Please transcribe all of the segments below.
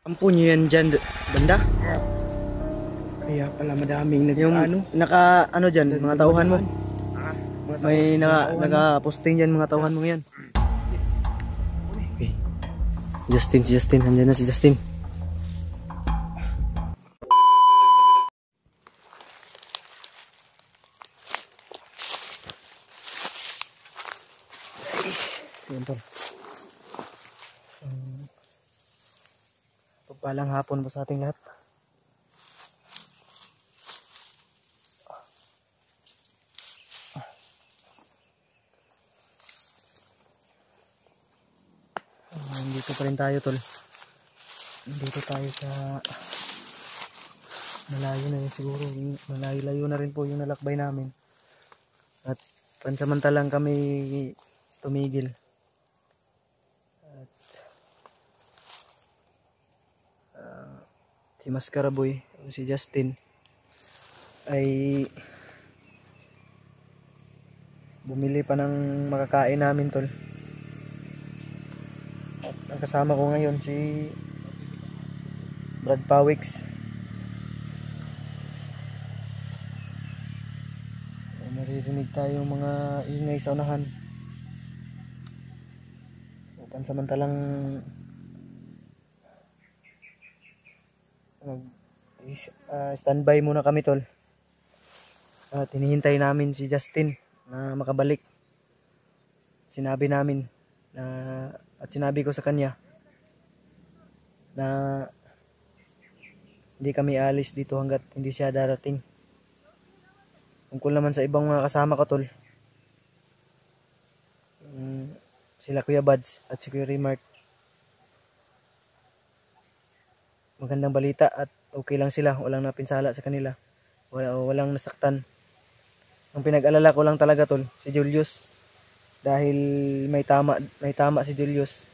Ampo nyo yan dyan, banda? Kaya pala madaming Yung naka ano dyan, mga tauhan mo. May naka-posting dyan mga tauhan mo yan. Okay. Justin, si Justin, andyan na si Justin. Ayan po. Pagpalang hapon po sa ating lahat. Dito pa rin tayo, tol. Dito tayo sa malayo na rin siguro. Malayo-layo na rin po yung nalakbay namin. At pansamantalang kami tumigil. At si Mascaraboy, si Justin ay bumili pa ng makakain namin, tol. At ang kasama ko ngayon si Brad Pawix. Naririnig tayong mga ingay sa unahan. Pansamantalang standby muna kami, tol. At hinihintay namin si Justin na makabalik. Sinabi namin na at sinabi ko sa kanya na hindi kami alis dito hanggat hindi siya darating. Tungkol naman sa ibang mga kasama ko, tol, sila Kuya Buds at si Kuya Remark, magandang balita at okay lang sila, walang napinsala sa kanila, walang nasaktan. Ang pinag-alala ko lang talaga, tol, si Julius, dahil may tama si Julius.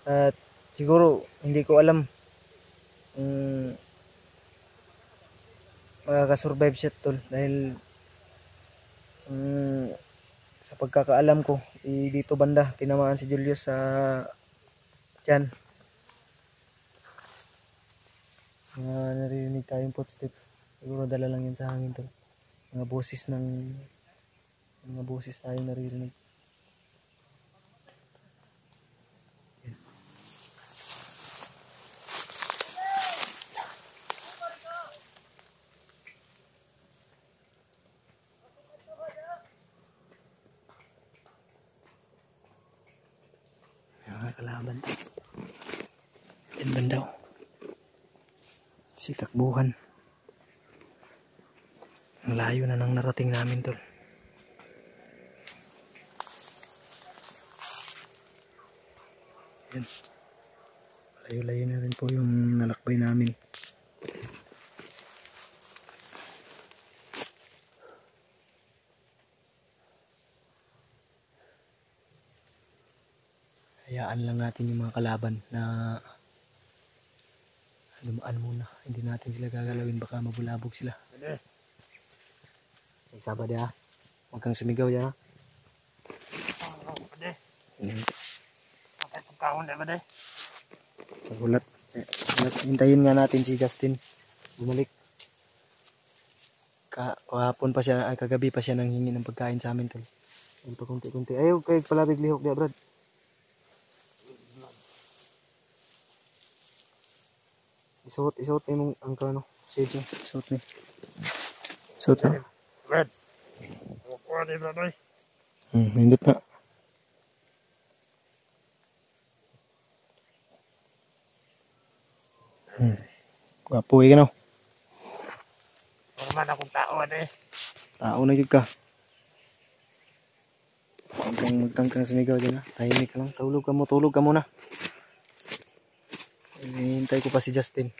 At siguro hindi ko alam makakasurvive siya, tol, dahil sa pagkakaalam ko dito banda tinamaan si Julius sa tiyan. Naririnig tayong footstep, siguro dala lang yun sa hangin, tol. Mga boses tayong naririnig. Mga kalaban. Yan bandaw. Si takbuhan. Ang layo na nang narating namin, tol. Yan. Layo-layo na rin po yung nalakbay namin. Hayaan lang natin yung mga kalaban na dumaan muna. Hindi natin sila gagalawin, baka mabulabog sila. Ay, sabad ha. Huwag kang sumigaw dyan ha. Pagulat. Hintayin nga natin si Justin bumalik. Kahapon pa siya, kagabi pa siya nanghingi ng pagkain sa amin, tol. Yan pa kunti-kunti. Ayaw kayo palabig lihok dia, Brad. Isuot mong ang kano. Sige, isuot ni. Isuot na. Brad. Pwede, Brad. Hindot na. Kapuwi ka no. Normal akong tao, Tao na yun ka. Huwag kang sumigaw dyan ha. Tahimik ka lang. Tulog ka muna. Hinihintay ko pa si Justin.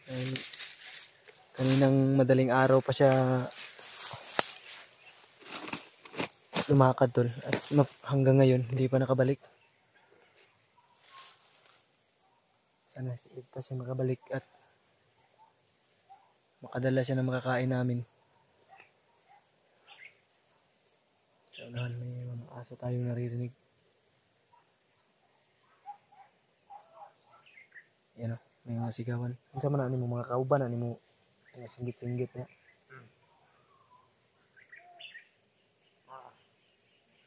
Kaninang madaling araw pa siya lumakad, tol. At hanggang ngayon, hindi pa nakabalik. Sana ligtas siya makabalik at makadala siya ng makakain namin. Sa unahan may mga aso tayong naririnig. Yan o, may mga sigawan. Kung saan man na mo mga kauban, na mo mga singgit-singgit niya.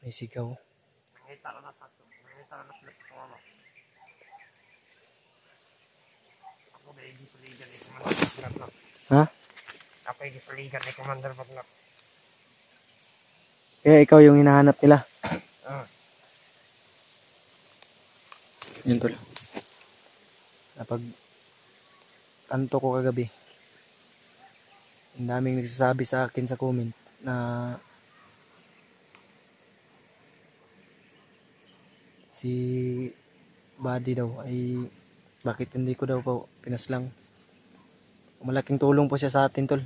May sigaw. Nakita na sa sila sa kawawa. Ako na hindi sa ligan ni Commander Bagnap. Ha? Ako hindi sa ligan ni Commander Bagnap. Kaya ikaw yung hinahanap nila. Yun tol. Napag kanto ko kagabi, ang daming nagsasabi sa akin sa comment na si Buddy daw ay bakit hindi ko daw po pinaslang. Malaking tulong po siya sa atin tol.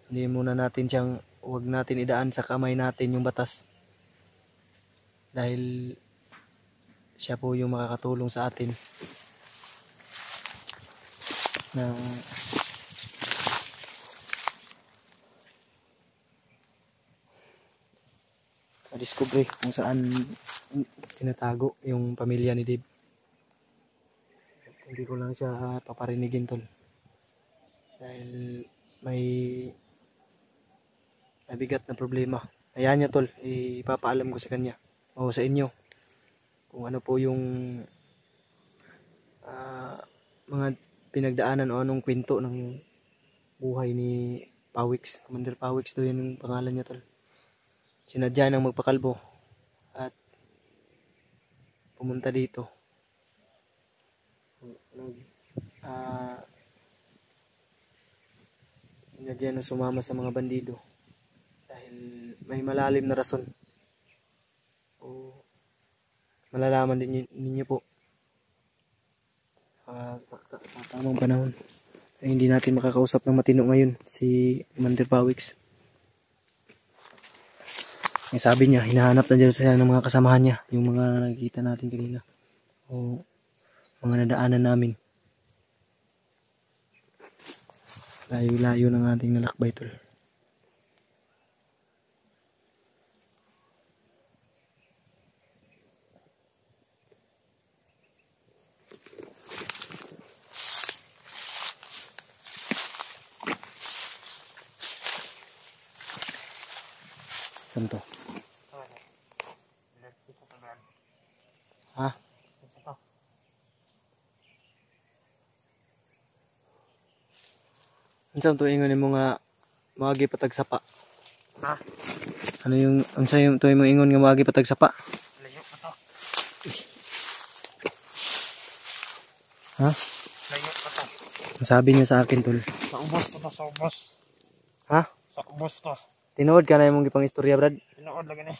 Hindi muna natin siyang, huwag natin idaan sa kamay natin yung batas. Dahil siya po yung makakatulong sa atin na ma-discover kung saan tinatago yung pamilya ni Dave. Hindi ko lang siya paparinigin tol. Dahil may mabigat na problema. Ayan niya tol, ipapaalam ko sa kanya o sa inyo kung ano po yung mga pinagdaanan o anong kwento ng buhay ni Pawix. Commander Pawix to yun yung pangalan niya tol. Sinadya nang magpakalbo at pumunta dito. Sinadya nang sumama sa mga bandido dahil may malalim na rason. O malalaman din ninyo po sa tamang panahon. Ay, hindi natin makakausap ng matino ngayon si Commander Pawix. Yung sabi niya, hinahanap na dyan sila ng mga kasamahan niya, yung mga nakikita natin kanina o mga nadaanan namin. Layo-layo ng ating nalakbay tol. Saan to? Ha? Saan to ingon mo nga maagi patag sapa? Ha? Ano yung ang sayo to mo ingon nga maagi patag sapa? Layo pa to. Ha? Layo pa to. Ang sabi niya sa akin tol. Sa ubos pa to, sa ubos. Ha? Sa ubos pa. Tinuod ka na yung gipang istorya brad? Tinood lagi ni.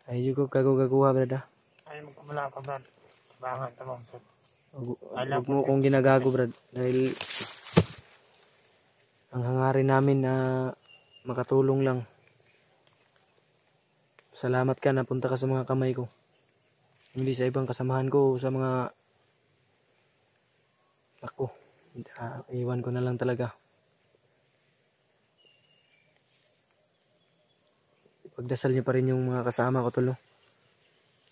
Ay ko gago-gaguha brad ha. Ay magkamala ka brad. Bangan tamang brad. Huwag mo kong ginagago brad dahil ang hangarin namin na makatulong lang. Salamat ka, napunta ka sa mga kamay ko. Hindi sa ibang kasamahan ko, sa mga ako. Iwan ko na lang talaga. Pagdasal niyo pa rin yung mga kasama ko tulo.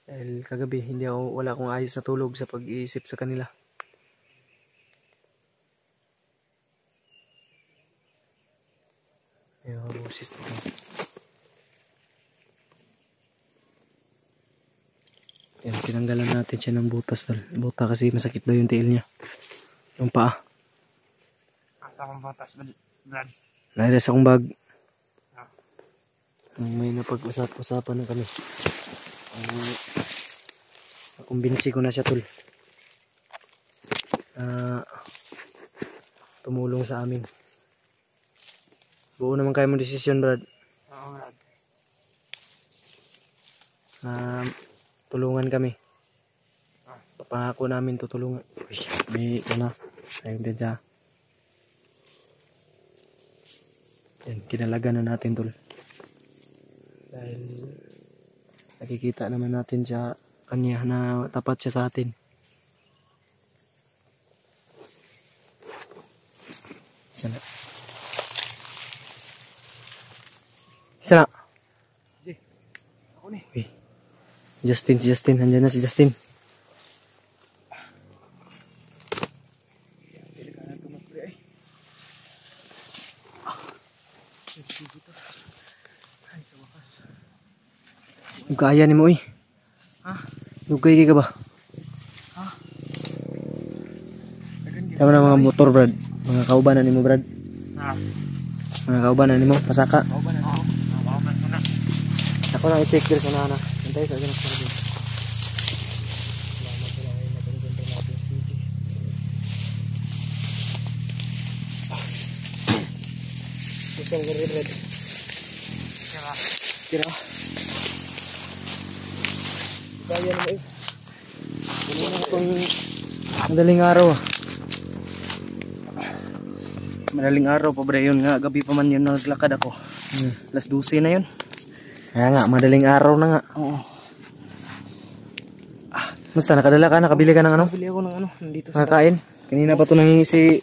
Dahil kagabi wala akong ayos na tulog sa pag-iisip sa kanila. Yung boses nito. Yan, tinanggalan natin siya ng butas tol. Buta kasi masakit daw yung tiil niya. Yung paa. Asa kong batas brad. Nairas akong bag. May napag-usap-usapan na kami. Kumbinsi ko na siya tol. Tumulong sa amin. Buo naman kayo mong desisyon brad. Oo brad. Tulungan kami. Papangako namin tutulungan. Uy, may ito na. Ayun din siya. Yan, kinalaga na natin tol. Dahil nakikita naman natin siya kanya na tapat siya sa atin. Isa na. Isa na. Ako ni. Uy. Si Justin. Andyan na si Justin. Kaya ni mo eh. Ha? Dugay ka ba? Ha? Tama na mga motor brad. Mga kaubanan ni mo brad. Ha? Mga kaubanan ni mo. Pasaka. Kauban na ako. Kauban ko na. Ako lang i-check dito sa nana. Hintay ka ganun sa dito. Gusto ng red. Kira. Kaya naman eh. Wala na akong madaling araw ah. Madaling araw pa bre yun nga. Gabi pa man yun naglakad ako. Alas 12 na yun. Kaya nga, madaling araw na nga. Oo. Basta nakadala ka, nakabili ka ng ano? Bili ako ng ano. Nandito sa Makakain. Kanina pa ito nangingi si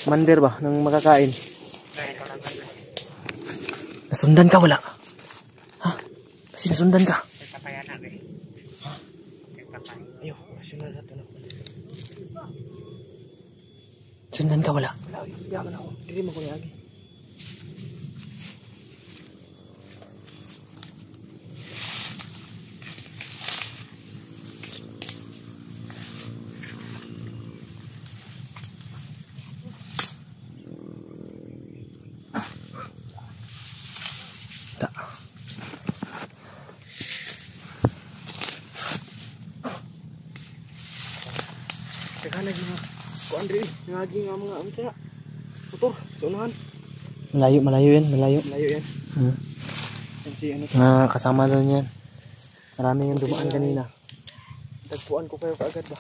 Mander ba, ng makakain. Nasundan ka wala? Ha? Kasi nasundan ka? Kapayanan eh. Ha? Kapay. Ayo, nasundan na ito na. Sundan ka wala? Yaman ako. Dili mo ko ni Agi. Ta. Teka lagi nga. Ko Andre, ngagi nga mga ano siya. Motor, tunahan. Malayo yan, malayo. Layo yan. Yan si ano. Kasama lang yan. Marami yung dumaan kanina. Tagpuan ko kayo kaagad ba?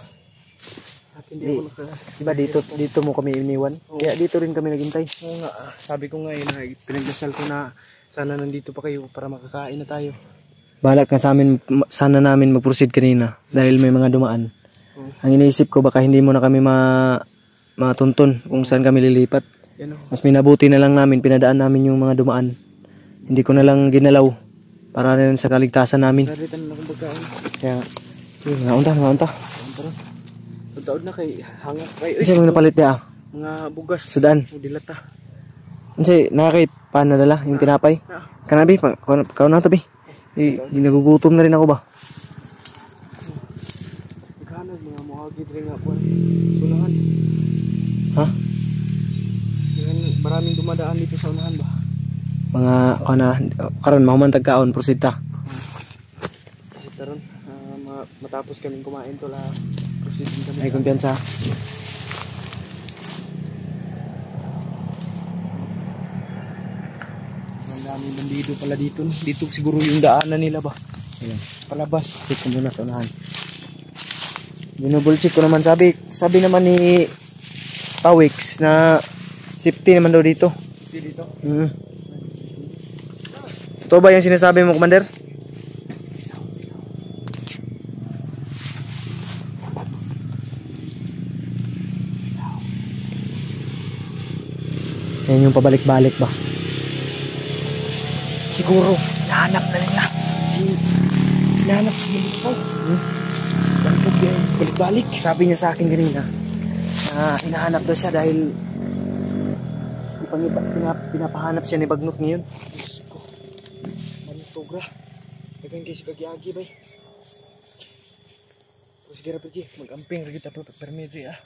At hindi Di. ako naka... Diba dito mo kami iniwan? Oo. Kaya dito rin kami naghintay. Oo nga, sabi ko nga yun, pinagdasal ko na sana nandito pa kayo para makakain na tayo. Balak na sa amin, sana namin mag-proceed kanina. Dahil may mga dumaan. Oo. Ang iniisip ko baka hindi mo na kami matuntun kung saan kami lilipat. Yan o. Mas minabuti na lang namin, pinadaan namin yung mga dumaan. Hindi ko na lang ginalaw para na rin sa kaligtasan namin. Naritan na akong pagkain. Kaya, nga unta. Tara. Pagtaod na kay hangak kay. Ano sa'yo mga napalit niya Mga bugas. Sudan. O dilata. Ano sa'yo, nakakait pa nadala yung tinapay? Kanabi, kau na tabi. Di nagugutom na rin ako ba? Maghanag mga muhagid rin nga po. Sunahan. Ha? Yan, maraming dumadaan dito sa unahan ba? Mga, karon mahumantag kaon, proceed ta. Kasi taron, matapos kaming kumain to la. Proceed din kami. Ay, kumpiyansa. Ang daming bandido pala dito. Dito siguro yung daanan nila ba? Ayan. Palabas. Check ko muna sa unahan. Binubul check ko naman. Sabi naman ni Pawix na safety naman daw dito. Dito. Totoo ba yung sinasabi mo, Commander? Yan yung pabalik-balik ba? Siguro, nahanap na nila. Nahanap si Bilito. Balik-balik. Sabi niya sa akin kanina na hinahanap daw siya dahil pinapahanap siya ni Bagnot ngayon. Diyos ko. Manutogra. Dagang kayo si Kagyagi ba? Sige ra Pidji, mag-amping rin kita permit ah.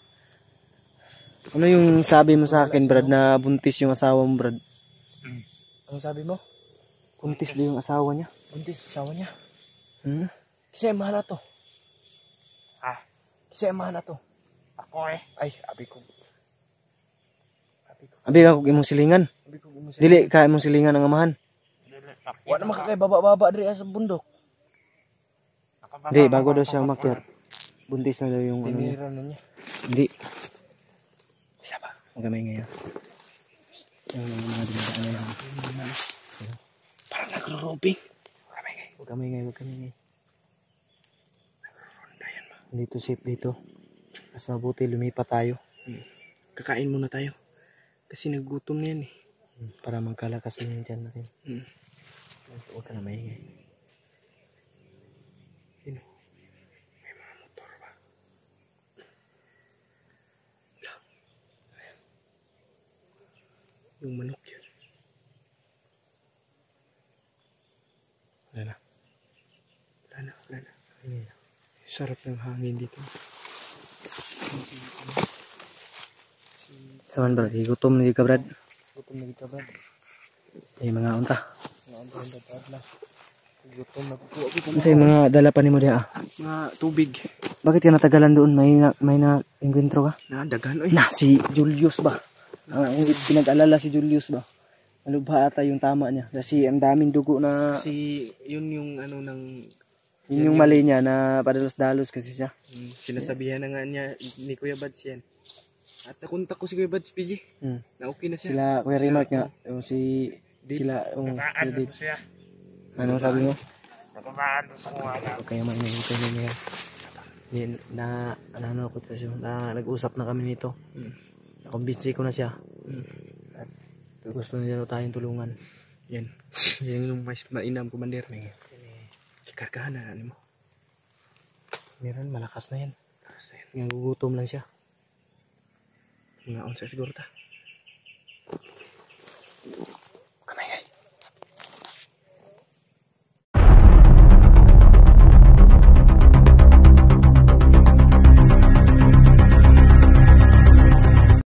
Ano yung sabi mo sa akin, Brad, na buntis yung asawa mo, Brad? Ano sabi mo? Buntis din yung asawa niya. Buntis, asawa niya. Hmm? Kasi ang mahal na to. Ah? Kasi ang mahal na to. Ako eh. Ay, abi ko. Abi ka kung imong silingan. Abi ko gusto. Dili ka imong silingan ang amahan. Wa na makakay baba-baba diri sa bundok. Hindi, bago daw siya umakyat. Buntis na daw yung ano niya. Tinira na niya. Hindi. Isa pa. Magamay ngayon. Yung mga dumadaan na lang. Parang nagro-robbing. Huwag kamay ngayon. Dito safe dito. Mas mabuti lumipat tayo. Kakain muna tayo. Kasi nagutom na yan eh. Para magkalakas din yung tiyan natin. Huwag ka na maingay. Yun o. May mga motor ba? Yung manok yun. Wala na. Sarap ng hangin dito. Kaman brad, gutom na di ka brad. Gutom na kita, Brad. Mga unta. Mga ang Brad na. Gutom na kukuha ko Ano sa'yo mga dala pa ni mo diha? mga tubig. Bakit ka natagalan doon? May na-encuentro ka? Dagan, oy. Na, si Julius ba? Ang pinag-alala si Julius ba? Malubha ata yung tama niya. Kasi ang daming dugo na... Kasi yun yung ano ng... Yun yung mali niya na padalos-dalos kasi siya. Sinasabihan na nga niya ni Kuya Bads yan. At nakunta ko si Kuya Bads, PG. Na okay na siya. Sila, Kuya Remark nga. Yung sila, Dave. Ano sabi mo? Nakamaan sa kuha na. Okay naman niya. Ano ko siya. Nag-usap na kami nito. Nakumbinsi ko na siya. At gusto na niya tayong tulungan. Yan. Yan yung mas mainam, Commander. Kikargahan na mo. Meron, malakas na yan. Nagugutom lang siya. Ngaon sa siguro ta.